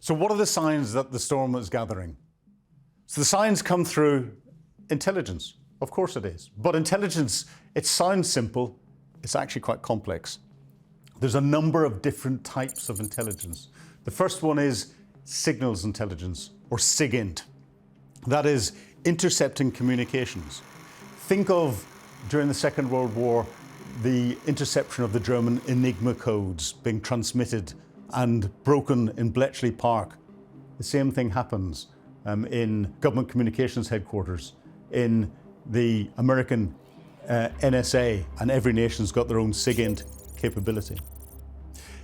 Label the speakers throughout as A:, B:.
A: So what are the signs that the storm is gathering? So the signs come through intelligence. Of course it is. But intelligence, it sounds simple. It's actually quite complex. There's a number of different types of intelligence. The first one is signals intelligence, or SIGINT. That is intercepting communications. Think of, during the Second World War, the interception of the German Enigma codes being transmitted and broken in Bletchley Park. The same thing happens in government communications headquarters, in the American NSA, and every nation's got their own SIGINT capability.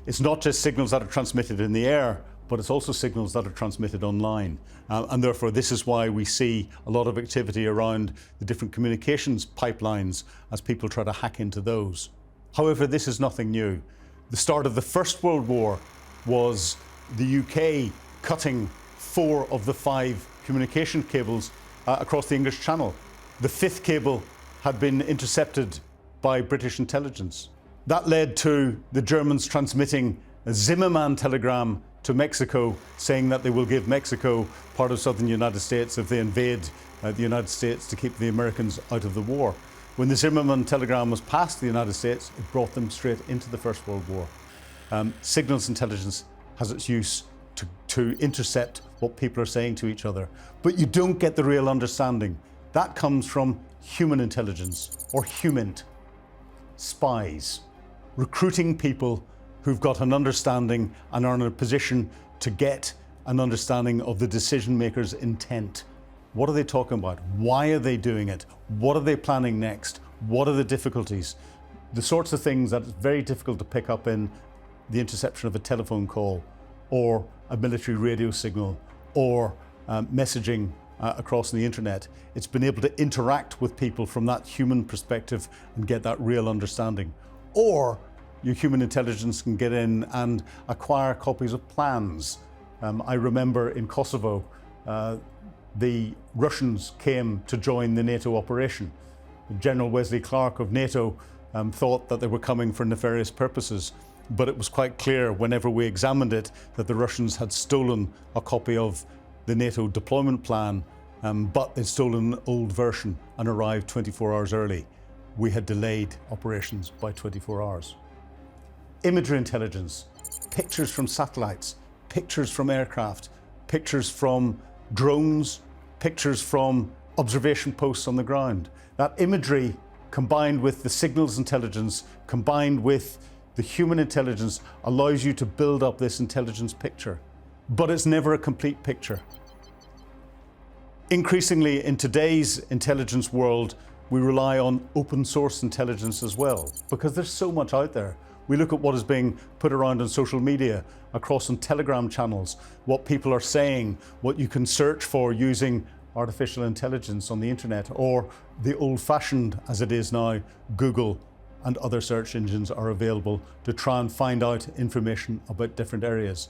A: It's not just signals that are transmitted in the air, but it's also signals that are transmitted online. And therefore, this is why we see a lot of activity around the different communications pipelines as people try to hack into those. However, this is nothing new. The start of the First World War was the UK cutting 4 of the 5 communication cables across the English Channel. The 5th cable had been intercepted by British intelligence. That led to the Germans transmitting a Zimmermann telegram to Mexico, saying that they will give Mexico part of southern United States if they invade the United States to keep the Americans out of the war. When the Zimmermann telegram was passed to the United States, it brought them straight into the First World War. Signals intelligence has its use to intercept what people are saying to each other, but you don't get the real understanding. That comes from human intelligence, or HUMINT. Spies, recruiting people who've got an understanding and are in a position to get an understanding of the decision maker's intent. What are they talking about? Why are they doing it? What are they planning next? What are the difficulties? The sorts of things that it's very difficult to pick up in the interception of a telephone call, or a military radio signal, or messaging across the internet. It's been able to interact with people from that human perspective and get that real understanding. Or your human intelligence can get in and acquire copies of plans. I remember in Kosovo, the Russians came to join the NATO operation. General Wesley Clark of NATO thought that they were coming for nefarious purposes, but it was quite clear whenever we examined it that the Russians had stolen a copy of the NATO deployment plan, but they'd stolen an old version and arrived 24 hours early. We had delayed operations by 24 hours. Imagery intelligence, pictures from satellites, pictures from aircraft, pictures from drones, pictures from observation posts on the ground. That imagery, combined with the signals intelligence, combined with the human intelligence, allows you to build up this intelligence picture. But it's never a complete picture. Increasingly in today's intelligence world, we rely on open source intelligence as well, because there's so much out there. We look at what is being put around on social media, across on Telegram channels, what people are saying, what you can search for using artificial intelligence on the internet, or the old-fashioned, as it is now, Google and other search engines are available to try and find out information about different areas.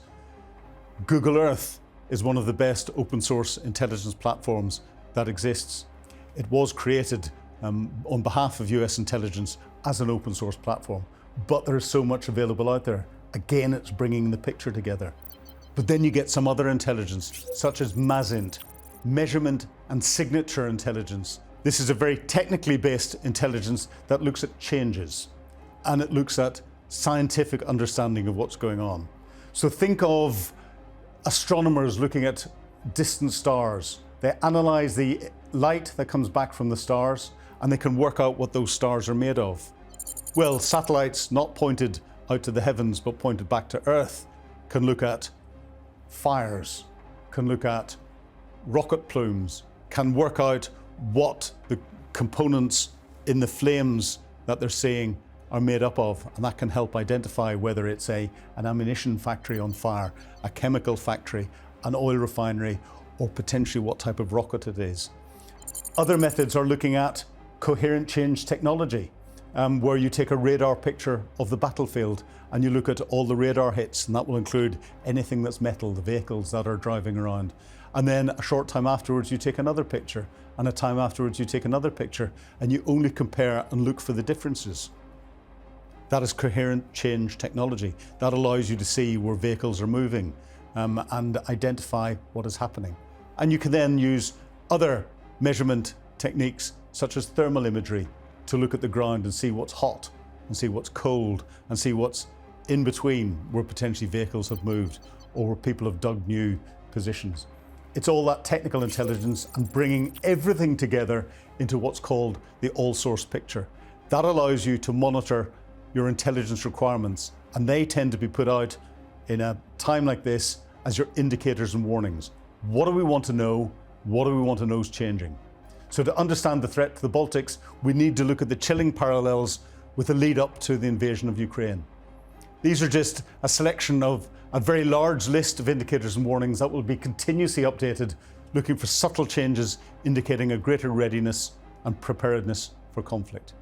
A: Google Earth is one of the best open source intelligence platforms that exists. It was created on behalf of US intelligence as an open source platform, but there is so much available out there. Again, it's bringing the picture together. But then you get some other intelligence, such as MASINT, measurement and signature intelligence. This is a very technically based intelligence that looks at changes, and it looks at scientific understanding of what's going on. So think of astronomers looking at distant stars. They analyze the light that comes back from the stars, and they can work out what those stars are made of. Well, satellites not pointed out to the heavens but pointed back to Earth can look at fires, can look at rocket plumes, can work out what the components in the flames that they're seeing are made up of, and that can help identify whether it's an ammunition factory on fire, a chemical factory, an oil refinery, or potentially what type of rocket it is. Other methods are looking at coherent change technology, where you take a radar picture of the battlefield and you look at all the radar hits, and that will include anything that's metal, the vehicles that are driving around. And then a short time afterwards you take another picture, and a time afterwards you take another picture, and you only compare and look for the differences. That is coherent change technology. That allows you to see where vehicles are moving, and identify what is happening. And you can then use other measurement techniques such as thermal imagery to look at the ground and see what's hot and see what's cold and see what's in between where potentially vehicles have moved or where people have dug new positions. It's all that technical intelligence and bringing everything together into what's called the all-source picture. That allows you to monitor your intelligence requirements, and they tend to be put out in a time like this as your indicators and warnings. What do we want to know? What do we want to know is changing? So to understand the threat to the Baltics, we need to look at the chilling parallels with the lead up to the invasion of Ukraine. These are just a selection of a very large list of indicators and warnings that will be continuously updated, looking for subtle changes indicating a greater readiness and preparedness for conflict.